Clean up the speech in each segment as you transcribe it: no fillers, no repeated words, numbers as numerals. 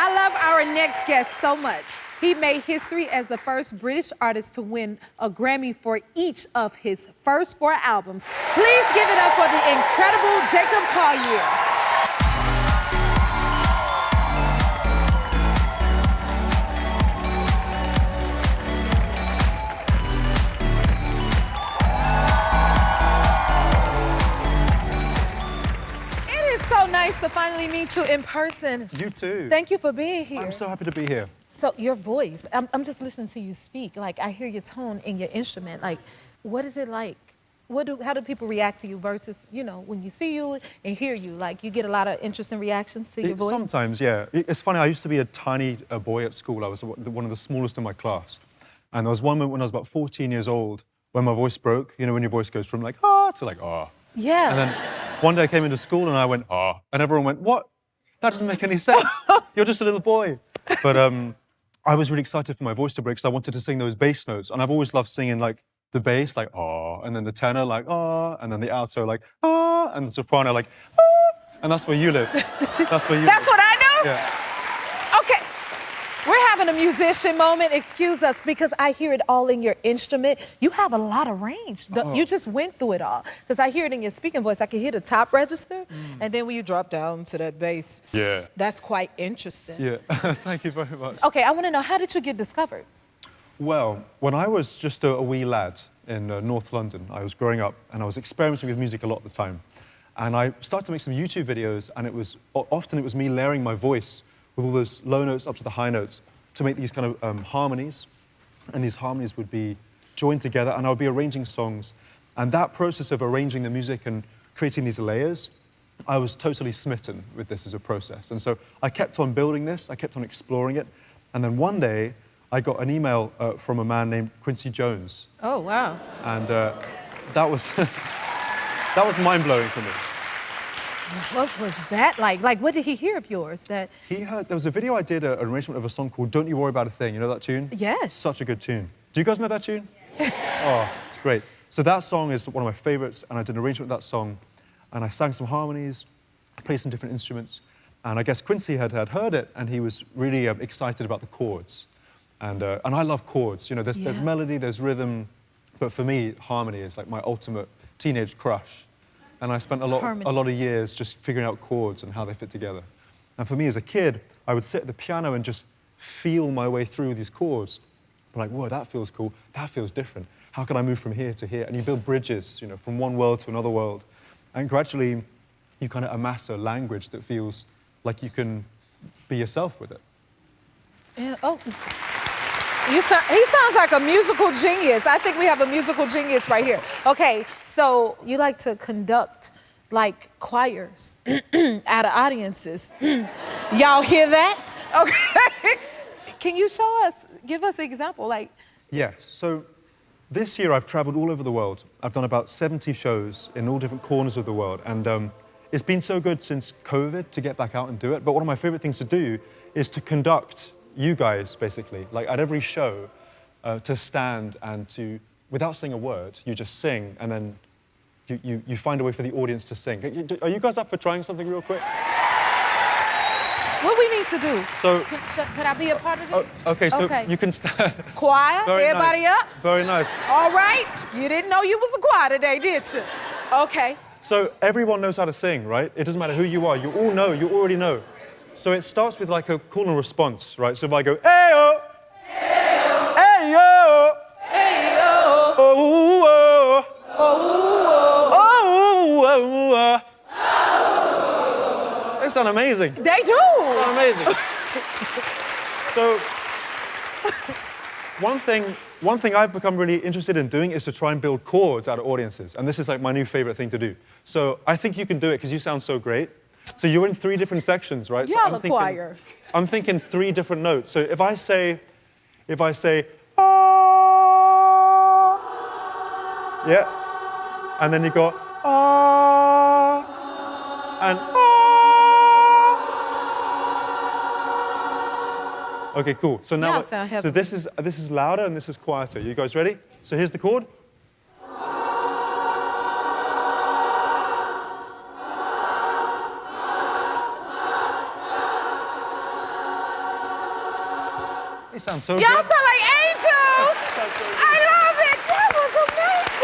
I love our next guest so much. He made history as the first British artist to win a Grammy for each of his first 4 albums. Please give it up for the incredible Jacob Collier. Nice to finally meet you in person. You too. Thank you for being here. I'm so happy to be here. So your voice, I'm just listening to you speak. Like I hear your tone in your instrument. Like, what is it like? How do people react to you versus, you know, when you see you and hear you? Like you get a lot of interesting reactions to your voice? Sometimes, yeah. It's funny, I used to be a tiny boy at school. I was one of the smallest in my class. And there was one moment when I was about 14 years old when my voice broke. You know, when your voice goes from like, ah, to like, ah. Yeah. And then one day I came into school and I went, ah. And everyone went, what? That doesn't make any sense. You're just a little boy. But I was really excited for my voice to break because I wanted to sing those bass notes. And I've always loved singing like the bass, like, ah. And then the tenor, like, ah. And then the alto, like, ah. And the soprano, like, ah. And that's where you live. That's where you That's live. what I do? Yeah. Okay. We're having a musician moment. Excuse us, because I hear it all in your instrument. You have a lot of range. You just went through it all. Because I hear it in your speaking voice. I can hear the top register, and then when you drop down to that bass, Yeah. that's quite interesting. Yeah. Thank you very much. Okay, I want to know, how did you get discovered? Well, when I was just a wee lad in North London, I was growing up and I was experimenting with music a lot at the time. And I started to make some YouTube videos, and often it was me layering my voice with all those low notes up to the high notes to make these kind of harmonies. And these harmonies would be joined together, and I would be arranging songs. And that process of arranging the music and creating these layers, I was totally smitten with this as a process. And so I kept on building this, I kept on exploring it. And then one day, I got an email from a man named Quincy Jones. Oh, wow. And that was, that was mind-blowing for me. What was that like? Like, what did he hear of yours? That He heard, there was a video I did, an arrangement of a song called Don't You Worry About a Thing. You know that tune? Yes. Such a good tune. Do you guys know that tune? Oh, it's great. So that song is one of my favorites, and I did an arrangement of that song, and I sang some harmonies, I played some different instruments, and I guess Quincy had heard it, and he was really excited about the chords. And I love chords. You know, there's melody, there's rhythm, but for me, harmony is like my ultimate teenage crush. And I spent a lot of years just figuring out chords and how they fit together. And for me as a kid, I would sit at the piano and just feel my way through these chords. I'm like, whoa, that feels cool, that feels different. How can I move from here to here? And you build bridges, you know, from one world to another world. And gradually, you kind of amass a language that feels like you can be yourself with it. Yeah, oh. He sounds like a musical genius. I think we have a musical genius right here. Okay, so you like to conduct like choirs at audiences. Y'all hear that? Okay. Can you give us an example? Like. Yes, so this year I've traveled all over the world. I've done about 70 shows in all different corners of the world. And it's been so good since COVID to get back out and do it. But one of my favorite things to do is to conduct you guys, basically, like at every show, to stand and to, without saying a word, you just sing, and then you find a way for the audience to sing. Are you guys up for trying something real quick? What we need to do? So, could I be a part of this? Okay, so you can stand. Choir, everybody nice. up? Very nice. All right, you didn't know you was the choir today, did you? Okay. So everyone knows how to sing, right? It doesn't matter who you are, you all know, you already know. So it starts with like a call and response, right? So if I go, hey-yo, hey-yo, hey-yo, hey-yo, oh, oh, oh, oh, oh, they sound amazing. They do. They sound amazing. So one thing I've become really interested in doing is to try and build chords out of audiences. And this is like my new favorite thing to do. So I think you can do it because you sound so great. So you're in 3 different sections, right? Y'all so a choir. I'm thinking 3 different notes. So if I say, ah, yeah, and then you go, ah, and ah. Okay, cool. So now, so this is louder and this is quieter. You guys ready? So here's the chord. You sound so Y'all good. sound like angels. I love it. That was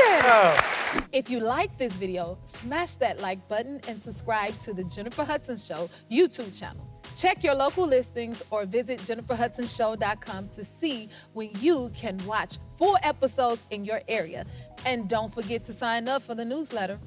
amazing. Oh. If you like this video, smash that like button and subscribe to the Jennifer Hudson Show YouTube channel. Check your local listings or visit jenniferhudsonshow.com to see when you can watch full episodes in your area. And don't forget to sign up for the newsletter.